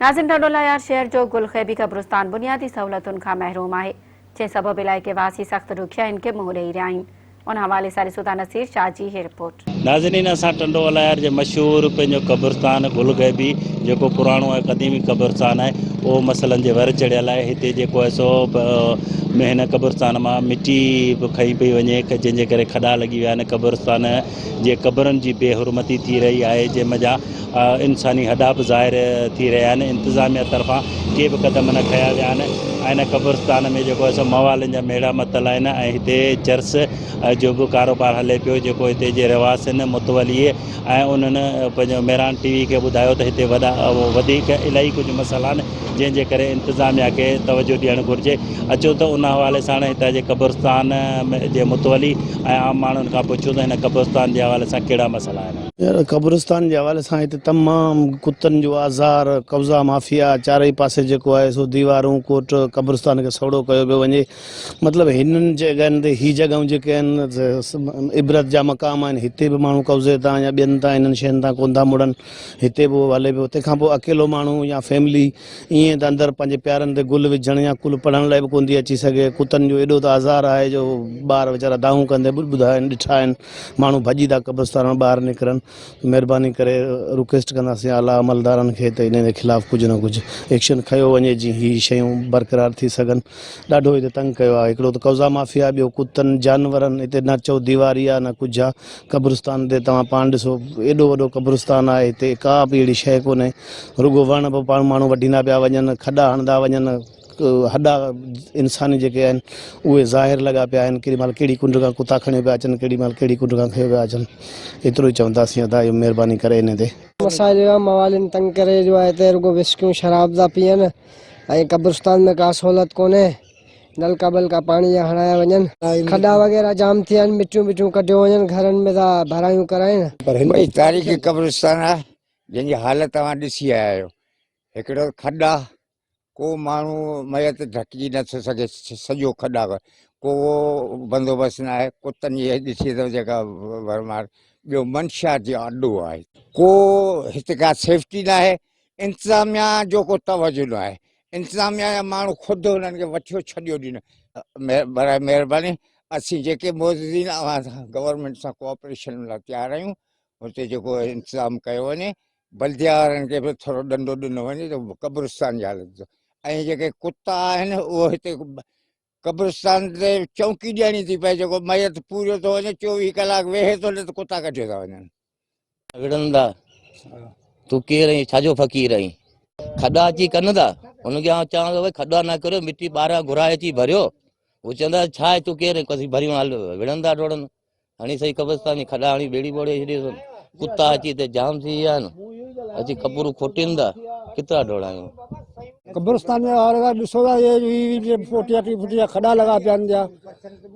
नाज़िम ٹنڈو الهيار शहर जो गुलखैबी قبرستان बुनियादी सहूलतुनि खां महरूम आहे, जंहिं सबबि इलाइक़े वासी सख़्त ॾुखियाईनि खे मुंहुं ॾेई रहिया आहिनि। उन हवाले सां ॾिसूं था नसीर शाह जी हीअ रिपोर्ट। नाज़रीन, असां ٹنڈو الهيار जे मशहूरु पंहिंजो क़बरस्तान गुलखैबी जेको पुराणो ऐं क़दीमी क़बरस्तान आहे उहो मसइलनि जे वर चढ़ियल आहे। हिते जेको आहे सो हिन क़बरस्तान मां मिटी बि खई पई वञे, जंहिंजे करे खॾा लॻी विया आहिनि। क़बरस्तान जे क़बरनि जी बेहुरमती थी रही आहे, जंहिंमें जा इंसानी हॾा बि ज़ाहिर थी रहिया आहिनि। इंतिज़ामिया तरफ़ां के बि क़दम न खया विया आहिनि ऐं हिन क़बरस्तान में जेको आहे सो मवालनि जा मेड़ा मतल आहिनि ऐं हिते चर्च जो बि कारोबार हले पियो, जेको हिते जे रवासिन मुतवलीअ ऐं उन्हनि पंहिंजो मेरान टीवी खे ॿुधायो त हिते वधीक इलाही कुझु मसइला आहिनि जंहिंजे करे इंतिज़ामिया खे तवजो ॾियणु घुरिजे। अचो त उन हवाले सां हितां जे क़बरस्तान जे मुतवली ऐं आम माण्हुनि खां पुछूं त हिन क़बरस्तान जे हवाले सां कहिड़ा मसइला आहिनि। क़बरस्तान जे हवाले सां हिते तमामु कुतनि जो आज़ार, कब्ज़ा माफ़िया, चारई पासे जेको आहे सो दीवारूं कोट क़बरस्तान खे सौड़ो कयो पियो वञे। मतिलबु हिननि जॻहियुनि ते ही जॻहियूं जेके आहिनि इबरत जा मक़ाम आहिनि, हिते बि माण्हू कब्ज़े तां या ॿियनि तां इन्हनि शयुनि तां कोन्ह था मुड़नि, हिते बि हले पियो। तंहिंखां पोइ अकेलो माण्हू या फैमिली ईअं त अंदरि पंहिंजे प्यारनि ते गुल विझण या कुल पढ़ण लाइ बि कोन थी अची सघे। कुतनि जो एॾो त आज़ार आहे जो ॿार वीचारा दाहूं कंदे बि ॿुधाइनि ॾिठा आहिनि। माण्हू भॼी था क़बरस्तान मां ॿाहिरि निकिरनि। महिरबानी करे रिक्वेस्ट कंदासीं आला अमलदारनि खे त इन जे ख़िलाफ़ु कुझु न कुझु एक्शन खयो वञे जीअं हीअ शयूं बरक़रार थी सघनि। ॾाढो हिते तंग कयो आहे। हिकिड़ो त कब्ज़ा माफ़िया, ॿियो कुतनि जानवरनि, हिते न चओ दीवारी आहे न कुझु आहे। क़बरस्तान ते तव्हां पाण ॾिसो, एॾो वॾो क़बरस्तान आहे, हिते का बि अहिड़ी शइ कोन्हे। रुॻो वण बि पाण माण्हू वढींदा पिया वञनि, खॾा हणंदा वञनि, हॾा इंसानी जेके आहिनि उहे ज़ाहिर लॻा पिया आहिनि। केॾी महिल कहिड़ी कुंड खां कुता खणी पिया अचनि, केॾी महिल कहिड़ी कुंड खां खयो पिया अचनि। एतिरो ई चवंदासीं अदा इहो महिरबानी करे इन ते। मसाइल मवालिन तंग करे जो आहे हिते रुॻो विस्कियूं शराब था पीअनि ऐं क़बरस्तान में का सहूलियत कोन्हे। नलका बलका पाणी जा हणाया वञनि, खॾा वग़ैरह जाम थिया आहिनि, मिटियूं कढियो वञनि, घरनि में था भरायूं कराइनि। भई तारीख़ी क़बरस्तान आहे जंहिंजी हालत तव्हां ॾिसी आया आहियो। हिकिड़ो खॾा, को माण्हू मयत ढकी नथो सघे, सॼो खॾा को बंदोबस्तु न आहे। कुतनि जी ॾिसी अथव जेका भरमार। ॿियो मंशियात जो अॾो आहे, को हिते का सेफ्टी न आहे। इंतिज़ामिया जो को तवजो न आहे। इंतिज़ामिया जा माण्हू ख़ुदि हुननि खे वठियो छॾियो ॾिनो। बराए महिरबानी, असीं जेके मौजूदीन गवर्नमेंट सां कोऑपरेशन लाइ तयारु आहियूं। हुते जेको इंतिज़ाम कयो वञे, बल्दिया वारनि खे बि थोरो ॾंडो ॾिनो वञे त क़बरस्तान जी हालत। ऐं जेके कुता आहिनि उहो हिते क़बरस्तान ते चौकी ॾियणी थी पए। जेको मयत पूरो थो वञे 24 कलाक वेहे थो न त कुता कढियो था वञनि। विढ़ंदा तूं केरु आहीं, छाजो फ़क़ीर आहीं? खॾा अची कनि था, हुनखे आउं चवां थो भई खॾा न करियो, मिटी ॿाहिरां घुराए अची भरियो। उहो चवंदा छा आहे, तूं केरु आहीं, भरियूं हल। विढ़ंदा डोड़नि हणी सही क़बरस्तान जी खॾा हणी ॿेड़ी ॿोड़े छॾियो। कुता अची हिते जाम थी विया आहिनि, अची क़बरूं खोटीनि था, केतिरा डोड़ायूं। क़बरस्तान में ॾिसो था ये फुटिया खॾा लॻा पिया आहिनि जा,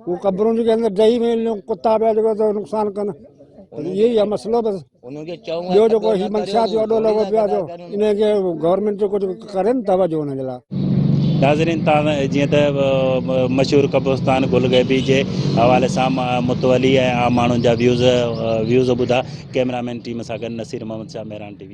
उहो क़बरुनि जे अंदरि डही में कुता पिया जेको नुक़सानु कनि। इहो ई आहे मसइलो बसि। ॿियो जेको ही मंशियात जो अॾो लॻो पियो आहे, इनखे गवर्नमेंट जो कुझु करे न तवजो हुनजे लाइ। नाज़रीन, तव्हां जीअं त मशहूरु क़बरस्तान गुलखैबी जे हवाले सां मुतवली ऐं आम माण्हुनि जा व्यूज़ ॿुधा। कैमरामैन टीम सां गॾु नसीर मोहम्मद शाह, मेरान टीवी।